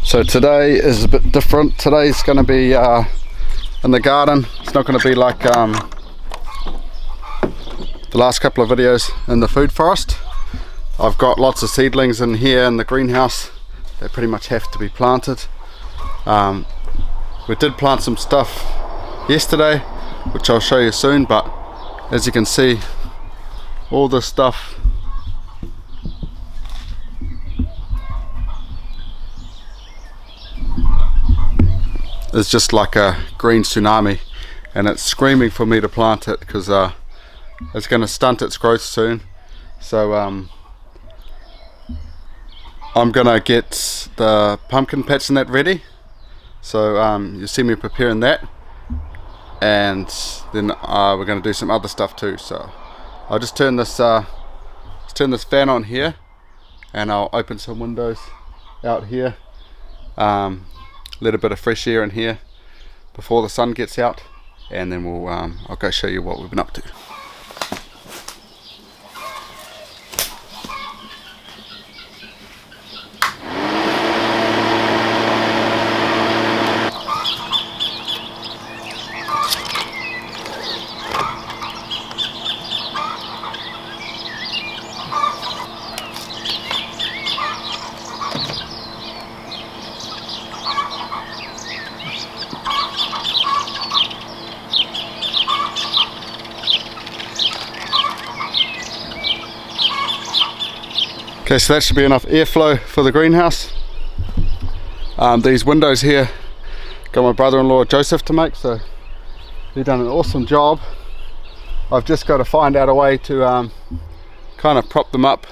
So today is a bit different. Today's going to be in the garden. It's not going to be like the last couple of videos in the food forest. I've got lots of seedlings in here in the greenhouse. They pretty much have to be planted. We did plant some stuff yesterday, which I'll show you soon, but as you can see, all this stuff is just like a green tsunami, and it's screaming for me to plant it because it's going to stunt its growth soon. So I'm going to get the pumpkin patch and that ready. So you see me preparing that, and then we're going to do some other stuff too. So I'll just turn this fan on here, and I'll open some windows out here. Let a bit of fresh air in here before the sun gets out, and then I'll go show you what we've been up to. Okay, so that should be enough airflow for the greenhouse. These windows here got my brother-in-law Joseph to make, so he's done an awesome job. I've just got to find out a way to kind of prop them up,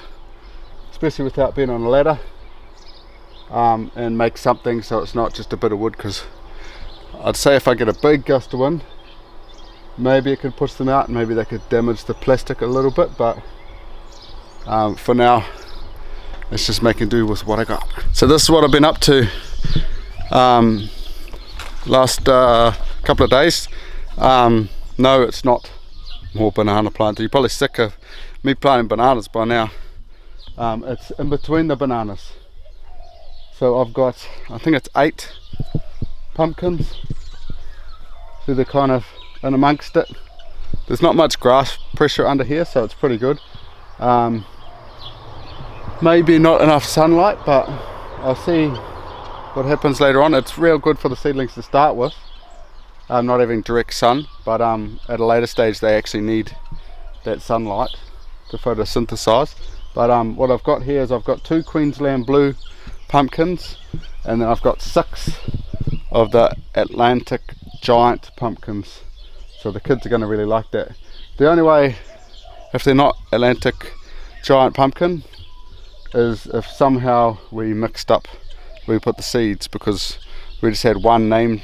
especially without being on a ladder, and make something so it's not just a bit of wood, because I'd say if I get a big gust of wind, maybe it could push them out and maybe they could damage the plastic a little bit, but for now it's just making do with what I got. So this is what I've been up to last couple of days. No, it's not more banana planting. You're probably sick of me planting bananas by now. It's in between the bananas. So I've got, I think it's 8 pumpkins. So they're kind of in amongst it. There's not much grass pressure under here, so it's pretty good. Maybe not enough sunlight, but I'll see what happens later on. It's real good for the seedlings to start with, not having direct sun, but at a later stage they actually need that sunlight to photosynthesize. But what I've got here is I've got 2 Queensland blue pumpkins, and then I've got 6 of the Atlantic giant pumpkins, so the kids are going to really like that. The only way, if they're not Atlantic giant pumpkin, is if somehow we mixed up, we put the seeds, because we just had 1 name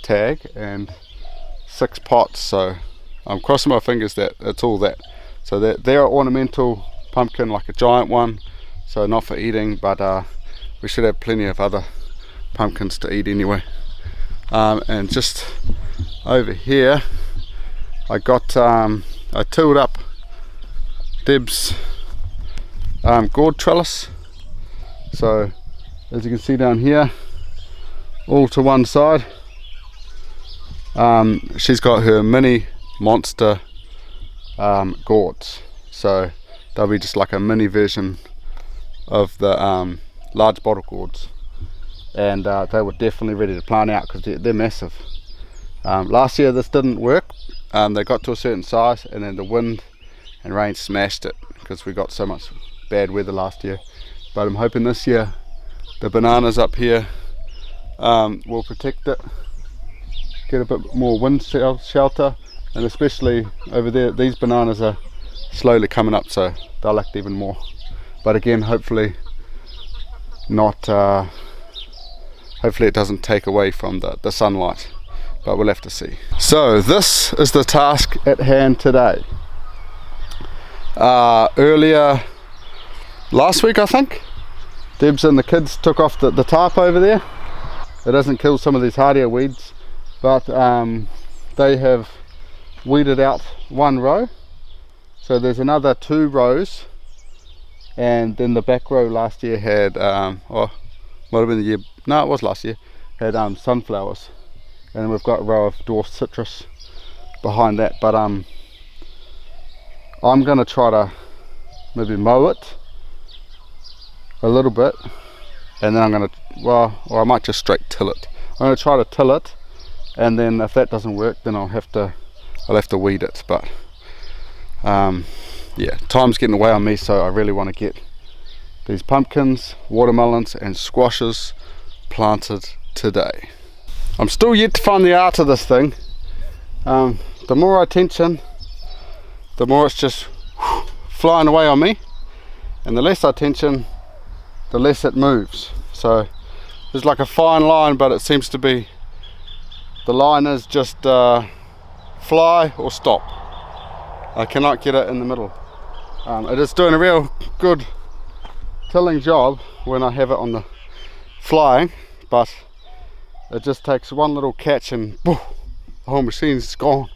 tag and 6 pots, so I'm crossing my fingers that it's all that. So they're an ornamental pumpkin, like a giant one, so not for eating, but we should have plenty of other pumpkins to eat anyway. And just over here I got I tilled up Deb's gourd trellis. So as you can see down here, all to one side, she's got her mini monster gourds, so they'll be just like a mini version of the large bottle gourds, and they were definitely ready to plant out because they're massive. Last year this didn't work. They got to a certain size and then the wind and rain smashed it because we got so much bad weather last year. But I'm hoping this year the bananas up here will protect it, get a bit more wind shelter, and especially over there these bananas are slowly coming up, so they'll act even more. But again, hopefully not, hopefully it doesn't take away from the sunlight, but we'll have to see. So this is the task at hand today. Earlier last week, I think, Debs and the kids took off the tarp over there. It doesn't kill some of these hardier weeds, but they have weeded out 1 row, so there's another 2 rows, and then the back row last year had might have been the no, it was last year, had sunflowers, and we've got a row of dwarf citrus behind that. But I'm gonna try to maybe mow it a little bit, and then I'm gonna, well, or I might just straight till it. I'm gonna try to till it, and then if that doesn't work, then I'll have to weed it. But yeah, time's getting away on me, so I really want to get these pumpkins, watermelons and squashes planted today. I'm still yet to find the art of this thing. The more I tension, the more it's just flying away on me, and the less I tension, the less it moves. So there's like a fine line, but it seems to be, the line is just fly or stop. I cannot get it in the middle. It is doing a real good tilling job when I have it on the flying, but it just takes one little catch and the whole machine's gone.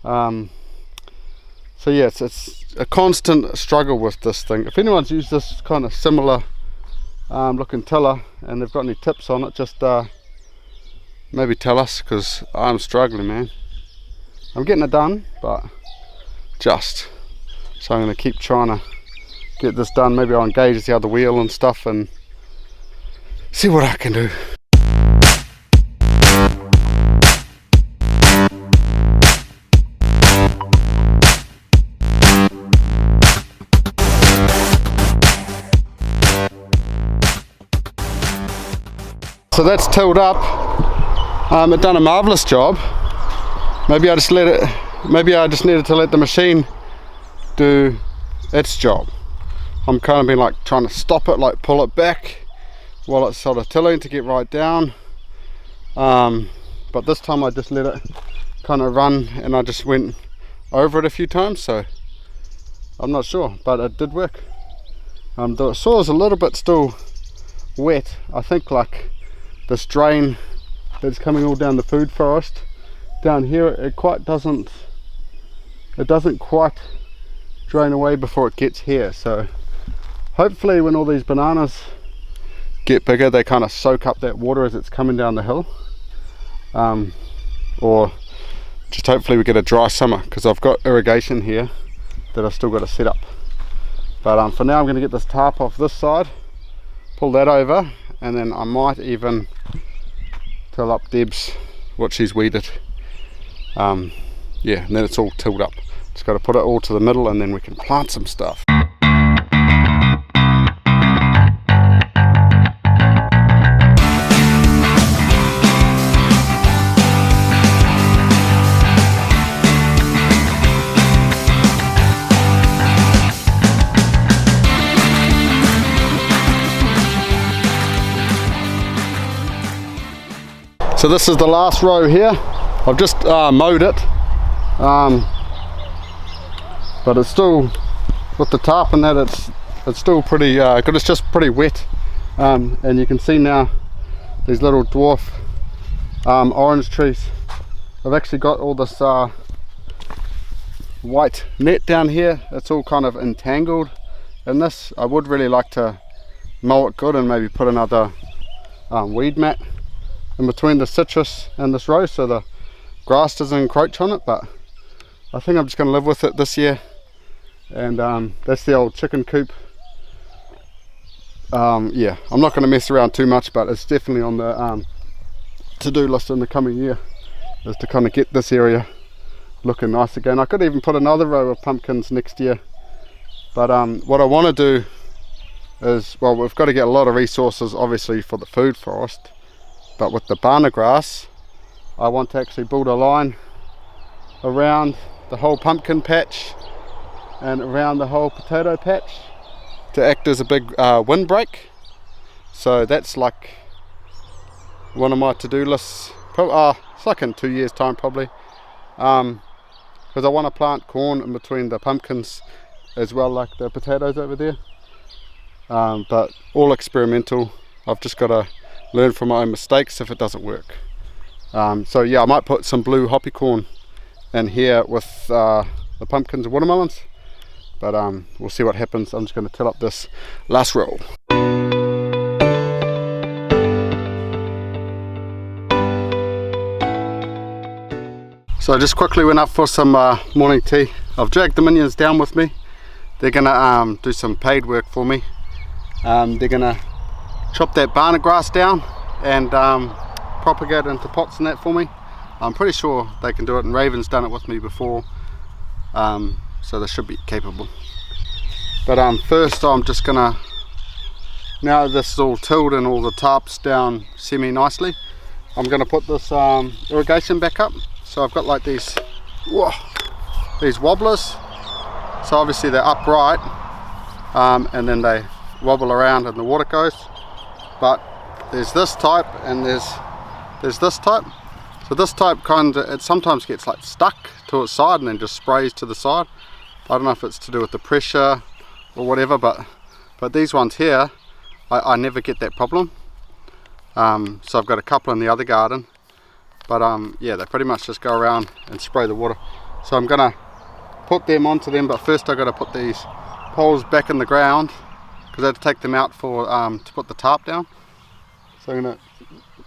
So yeah, it's a constant struggle with this thing. If anyone's used this kind of similar looking tiller and they've got any tips on it, just maybe tell us, because I'm struggling, man. I'm getting it done, but just, so I'm going to keep trying to get this done. Maybe I'll engage the other wheel and stuff and see what I can do. So that's tilled up. It done a marvelous job. Maybe I just needed to let the machine do its job. I'm kind of been like trying to stop it, like pull it back while it's sort of tilling to get right down. But this time I just let it kind of run, and I just went over it a few times, so I'm not sure, but it did work. The soil's a little bit still wet. I think like this drain that's coming all down the food forest down here, it doesn't quite drain away before it gets here. So hopefully when all these bananas get bigger, they kind of soak up that water as it's coming down the hill, or just hopefully we get a dry summer, because I've got irrigation here that I've still got to set up. But for now I'm going to get this tarp off this side, pull that over, and then I might even till up Deb's what she's weeded. Yeah, and then it's all tilled up. Just got to put it all to the middle, and then we can plant some stuff. So this is the last row here. I've just mowed it, but it's still, with the tarp and that, it's still pretty good. It's just pretty wet, and you can see now these little dwarf orange trees. I've actually got all this white net down here. It's all kind of entangled in this. I would really like to mow it good and maybe put another weed mat in between the citrus and this row so the grass doesn't encroach on it, but I think I'm just going to live with it this year. And that's the old chicken coop. Yeah, I'm not going to mess around too much, but it's definitely on the to-do list in the coming year, is to kind of get this area looking nice again. I could even put another row of pumpkins next year, but what I want to do is, well, we've got to get a lot of resources obviously for the food forest, but with the bana grass I want to actually build a line around the whole pumpkin patch and around the whole potato patch to act as a big windbreak. So that's like one of my to-do lists. It's like in 2 years time probably, because I want to plant corn in between the pumpkins as well, like the potatoes over there, but all experimental. I've just got to learn from my own mistakes if it doesn't work. So yeah, I might put some blue hoppy corn in here with the pumpkins and watermelons, but we'll see what happens. I'm just going to till up this last row. So I just quickly went up for some morning tea. I've dragged the minions down with me. They're gonna do some paid work for me. They're gonna chop that banana grass down and propagate it into pots and that for me. I'm pretty sure they can do it, and Raven's done it with me before, so they should be capable. But first I'm just gonna, now this is all tilled and all the tarps down semi nicely, I'm gonna put this irrigation back up. So I've got like these wobblers, so obviously they're upright, and then they wobble around and the water goes. But there's this type and there's this type. So this type it sometimes gets like stuck to its side and then just sprays to the side. I don't know if it's to do with the pressure or whatever, but these ones here, I never get that problem. So I've got a couple in the other garden, but yeah, they pretty much just go around and spray the water. So I'm gonna put them onto them, but first I've got to put these poles back in the ground because I had to take them out for to put the tarp down. So I'm gonna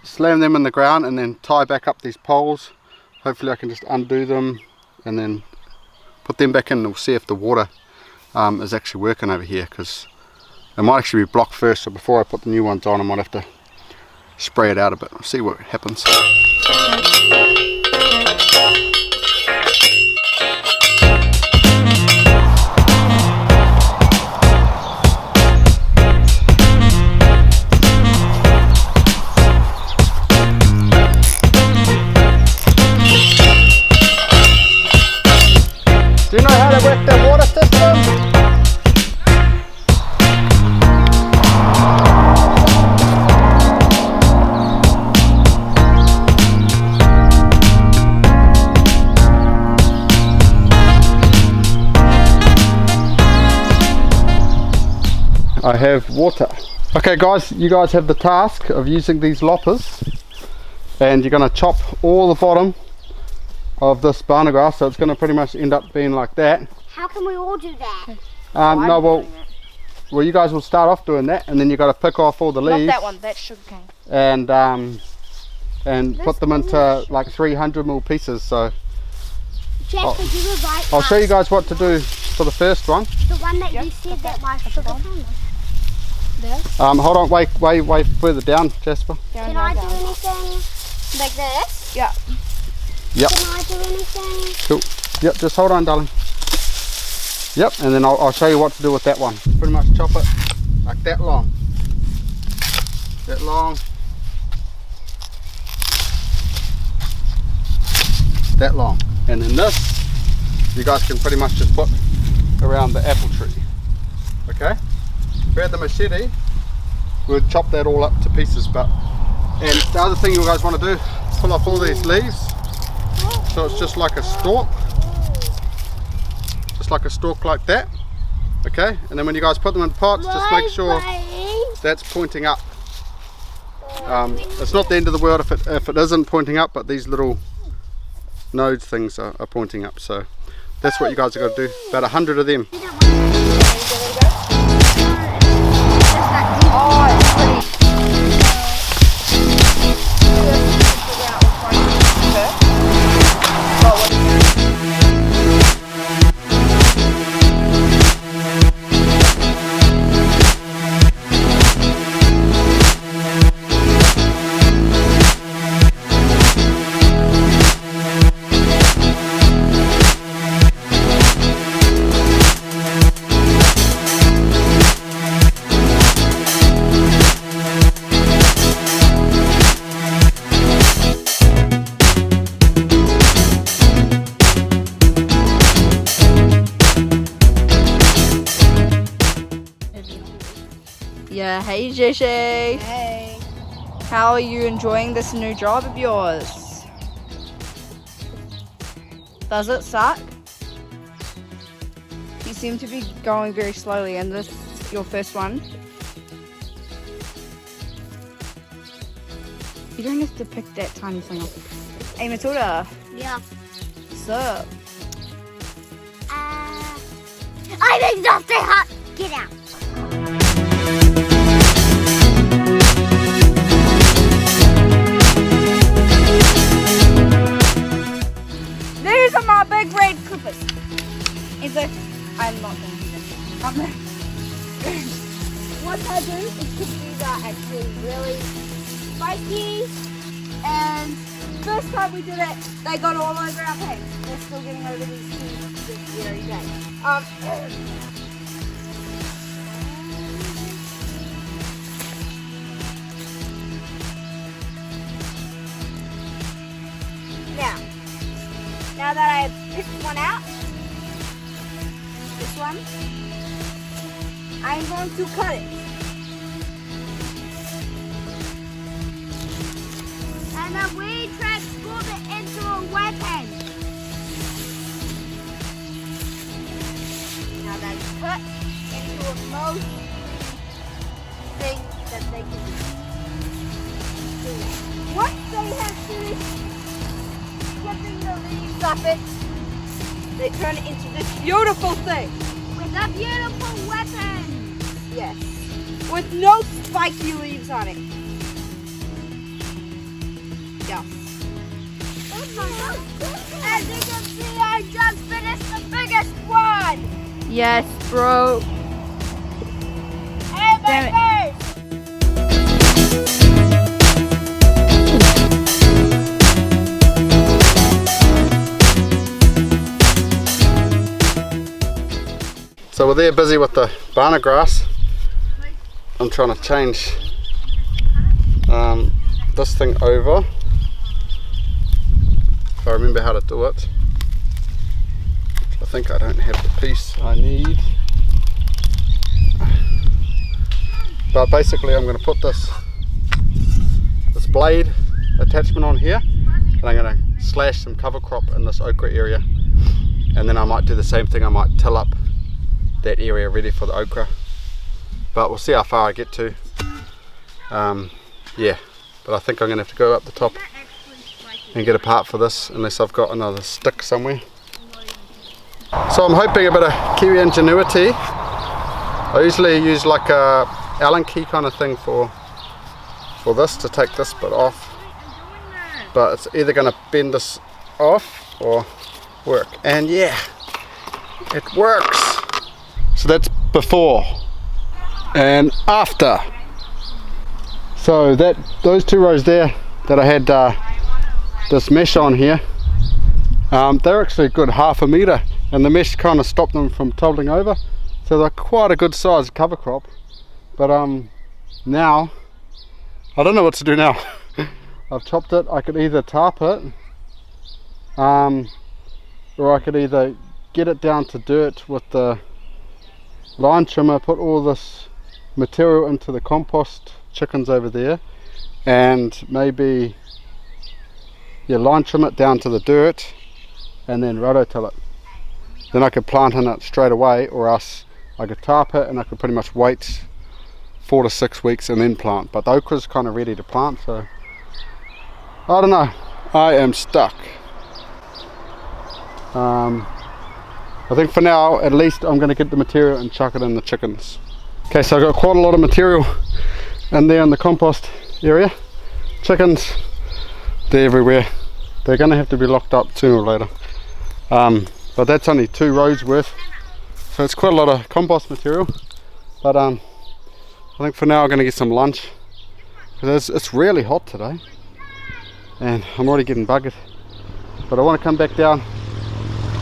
slam them in the ground and then tie back up these poles. Hopefully I can just undo them and then put them back in, and we'll see if the water is actually working over here, because it might actually be blocked first. So before I put the new ones on, I might have to spray it out a bit. We'll see what happens. Do you know how to work the water system? I have water. Okay guys, you guys have the task of using these loppers, and you're going to chop all the bottom of this banana grass, so it's going to pretty much end up being like that. How can we all do that? No, well you guys will start off doing that, and then you got to pick off all the leaves. Not that one, that's sugarcane. And put them into like 300mm pieces. So I'll show you guys what to do for the first one. The one that you said that my sugarcane. Hold on, wait further down, Jasper. Can I do anything like this? Yeah. Yep. Can I do anything? Cool. Yep, just hold on, darling. Yep, and then I'll show you what to do with that one. Pretty much chop it like that long. That long. That long. And then this, you guys can pretty much just put around the apple tree. Okay? If we had the machete, we'd chop that all up to pieces. And the other thing you guys want to do, pull off all these leaves, so it's just like a stalk, like that. Okay, and then when you guys put them in pots, just make sure that's pointing up. It's not the end of the world if it isn't pointing up, but these little node things are pointing up. So that's what you guys are going to do. About 100 of them. Yeah, hey JJ. Hey. How are you enjoying this new job of yours? Does it suck? You seem to be going very slowly, and this is your first one. You don't have to pick that tiny thing up. Hey Matilda. Yeah. What's up? I'm exhausted. Hot. Get out. What I do is because these are actually really spiky, and first time we did it, they got all over our pants. We're still getting over these teeth this very day. Now that I have picked one out, this one, I'm going to cut it. And then we transform it into a weapon. Now that it's cut into a most thing that they can do. Once they have finished clipping the leaves off it, they turn it into this beautiful thing. With a beautiful weapon. Yes. With no spiky leaves on it. Yeah. As you can see, I just finished the biggest one. Yes, bro. And Damn it. my So we're there busy with the banana grass. I'm trying to change this thing over, if I remember how to do it. I think I don't have the piece I need. But basically I'm going to put this blade attachment on here, and I'm going to slash some cover crop in this okra area, and then I might do the same thing. I might till up that area ready for the okra, but we'll see how far I get to. Yeah, but I think I'm going to have to go up the top and get a part for this, unless I've got another stick somewhere. So I'm hoping a bit of Kiwi ingenuity. I usually use like a Allen key kind of thing for this, to take this bit off, but it's either going to bend this off or work, and yeah, it works. So that's before and after. So those two rows there that I had this mesh on here, they're actually a good ½ meter, and the mesh kind of stopped them from toppling over, so they're quite a good sized cover crop. But now I don't know what to do now. I've chopped it. I could either tarp it, or I could either get it down to dirt with the line trimmer, put all this material into the compost chickens over there, and maybe line trim it down to the dirt and then rototill it. Then I could plant in it straight away, or else I could tarp it and I could pretty much wait 4 to 6 weeks and then plant. But the okra's kind of ready to plant, so I don't know, I am stuck. I think for now, at least, I'm going to get the material and chuck it in the chickens. Okay, so I've got quite a lot of material in there in the compost area. Chickens, they're everywhere. They're going to have to be locked up sooner or later. But that's only 2 rows worth, so it's quite a lot of compost material. But I think for now I'm going to get some lunch, because it's really hot today and I'm already getting buggered. But I want to come back down,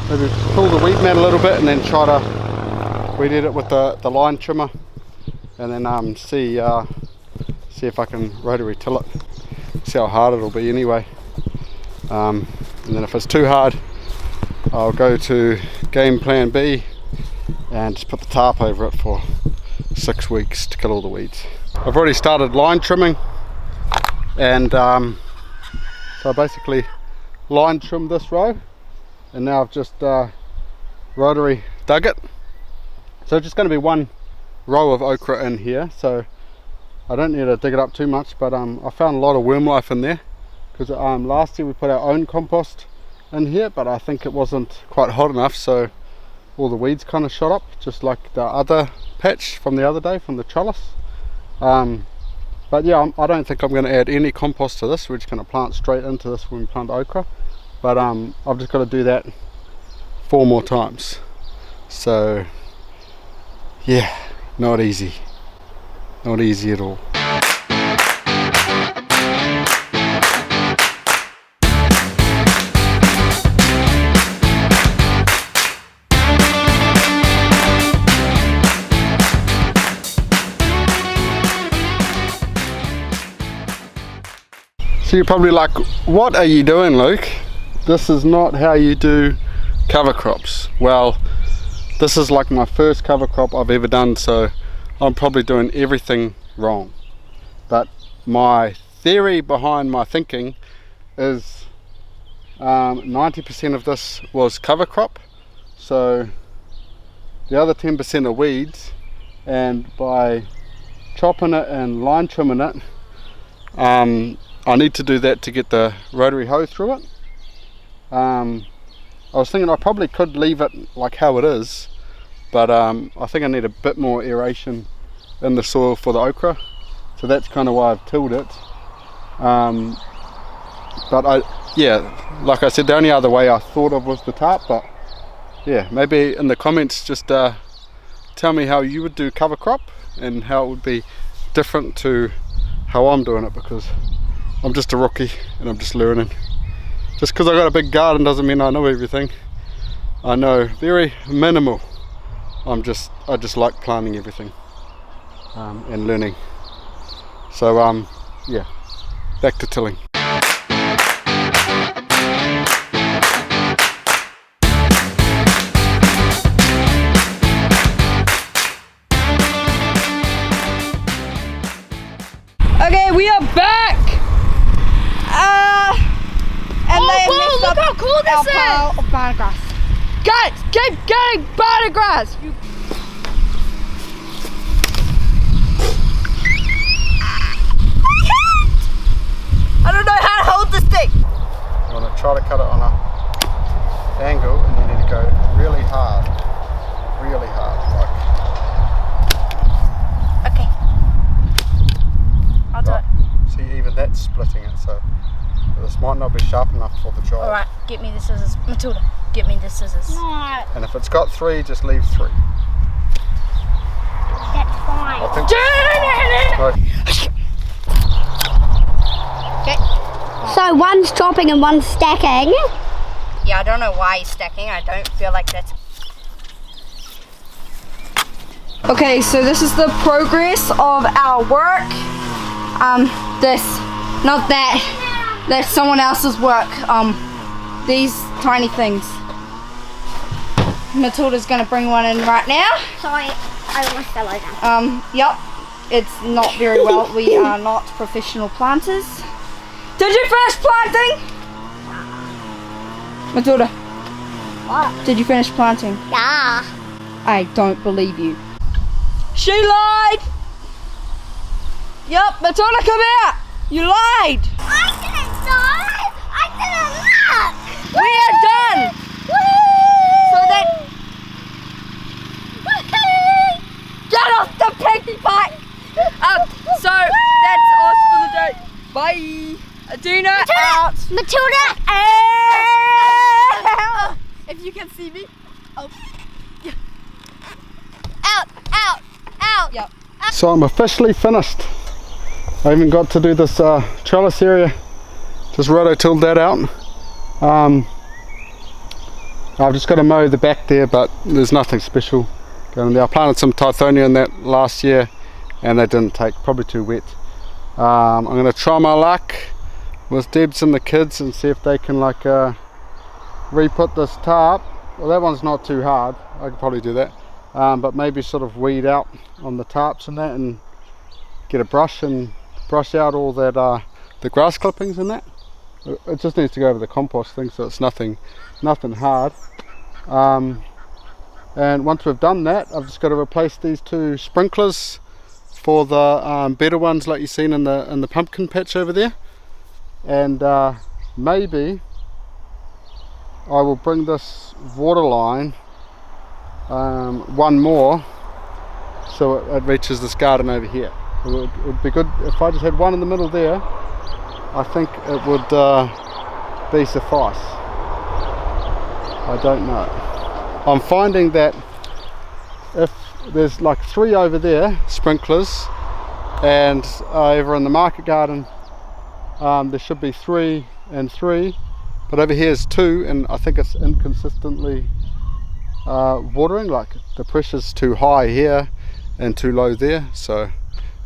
maybe pull the weed mat a little bit, and then try to weed eat it with the line trimmer, and then see if I can rotary till it, see how hard it'll be anyway. And then if it's too hard, I'll go to game plan B and just put the tarp over it for 6 weeks to kill all the weeds. I've already started line trimming, and so I basically line trimmed this row, and now I've just rotary dug it. So it's just going to be 1 row of okra in here, so I don't need to dig it up too much. But I found a lot of worm life in there, because last year we put our own compost in here, but I think it wasn't quite hot enough, so all the weeds kind of shot up, just like the other patch from the other day from the trellis. But yeah, I don't think I'm going to add any compost to this. We're just going to plant straight into this when we plant okra. But I've just got to do that 4 more times. So yeah, not easy. Not easy at all. So you're probably like, what are you doing, Luke? This is not how you do cover crops. Well, this is like my first cover crop I've ever done, so I'm probably doing everything wrong. But my theory behind my thinking is 90% of this was cover crop, so the other 10% are weeds, and by chopping it and line trimming it, I need to do that to get the rotary hoe through it. I was thinking I probably could leave it like how it is, but I think I need a bit more aeration in the soil for the okra, so that's kind of why I've tilled it. But like I said, the only other way I thought of was the tarp. But yeah, maybe in the comments just tell me how you would do cover crop and how it would be different to how I'm doing it, because I'm just a rookie and I'm just learning. Just because I got a big garden doesn't mean I know everything. I know very minimal. I just like planting everything and learning. So yeah, back to tilling. Okay, we are back! And they messed up look how cool this our is! pile of banana grass. Guys, keep getting banana grass! I don't know how to hold the stick! You want to try to cut it on an angle, and you need to go really hard. Really hard, like. Okay. I'll do it. See, even that's splitting it, so this might not be sharp enough for the job. Alright, get me the scissors. Matilda, get me the scissors. No, And if it's got 3, just leave 3. that's fine. I think Okay. So one's chopping and one's stacking. Yeah, I don't know why he's stacking. I don't feel like that's... Okay, so this is the progress of our work. Not that. That's someone else's work. These tiny things. Matilda's gonna bring one in right now. Sorry, I almost fell over. Yep. It's not very well. We are not professional planters. Did you finish planting? Matilda, What? did you finish planting? Yeah. I don't believe you. She lied! Yup, Matilda, come here! You lied! I didn't die. I didn't look. We are done! So that... Get off the piggy bike! So that's us for the day. Bye! Adina out! Matilda. If you can see me. Oh. Out. Yep. so. I'm officially finished. I even got to do this trellis area. Just rototilled that out. I've just got to mow the back there, but there's nothing special going there. I planted some tithonia in that last year, and they didn't take, probably too wet. I'm going to try my luck with Debs and the kids and see if they can like re-put this tarp. Well, that one's not too hard. I could probably do that, but maybe sort of weed out on the tarps and that, and get a brush and brush out all that the grass clippings and that. It just needs to go over the compost thing, so it's nothing hard. And once we've done that, I've just got to replace these 2 sprinklers for the better ones like you've seen in the pumpkin patch over there. And maybe I will bring this water line one more so it reaches this garden over here. It would be good if I just had one in the middle there. I think it would be suffice. I don't know. I'm finding that if there's like 3 over there, sprinklers, and over in the market garden there should be 3 and 3, but over here is 2, and I think it's inconsistently watering, like the pressure's too high here and too low there, so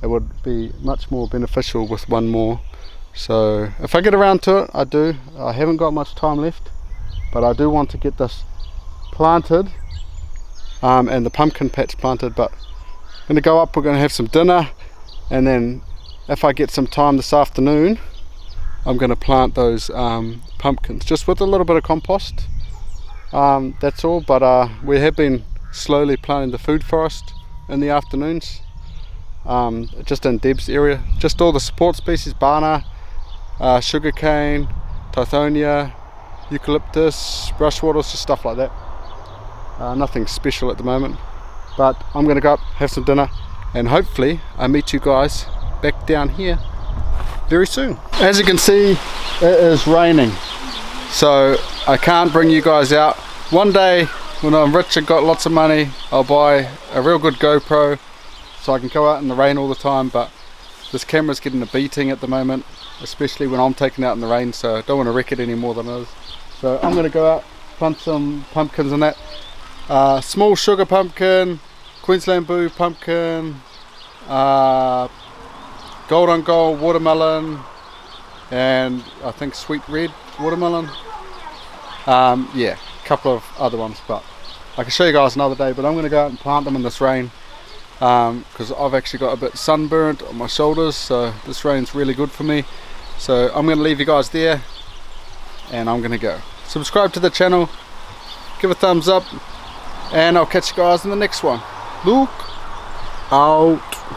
it would be much more beneficial with 1 more. So if I get around to it, I haven't got much time left, but I do want to get this planted and the pumpkin patch planted. But I'm going to go up, we're going to have some dinner, and then if I get some time this afternoon, I'm going to plant those pumpkins just with a little bit of compost. That's all, but we have been slowly planting the food forest in the afternoons, just in Deb's area, just all the support species, bana, sugarcane, tithonia, eucalyptus, brushwaters, just stuff like that. Nothing special at the moment, but I'm going to go up, have some dinner, and hopefully I meet you guys back down here very soon. As you can see, it is raining, so I can't bring you guys out. One day when I'm rich and got lots of money, I'll buy a real good GoPro so I can go out in the rain all the time, but this camera's getting a beating at the moment, especially when I'm taken out in the rain, so I don't want to wreck it any more than it is. So I'm going to go out, plant some pumpkins and that. Small sugar pumpkin, Queensland Blue pumpkin, gold on gold watermelon, and I think sweet red watermelon. Yeah, a couple of other ones, but I can show you guys another day. But I'm going to go out and plant them in this rain, because I've actually got a bit sunburnt on my shoulders, so this rain's really good for me. So I'm going to leave you guys there, and I'm going to go. Subscribe to the channel, give a thumbs up, and I'll catch you guys in the next one. Look out.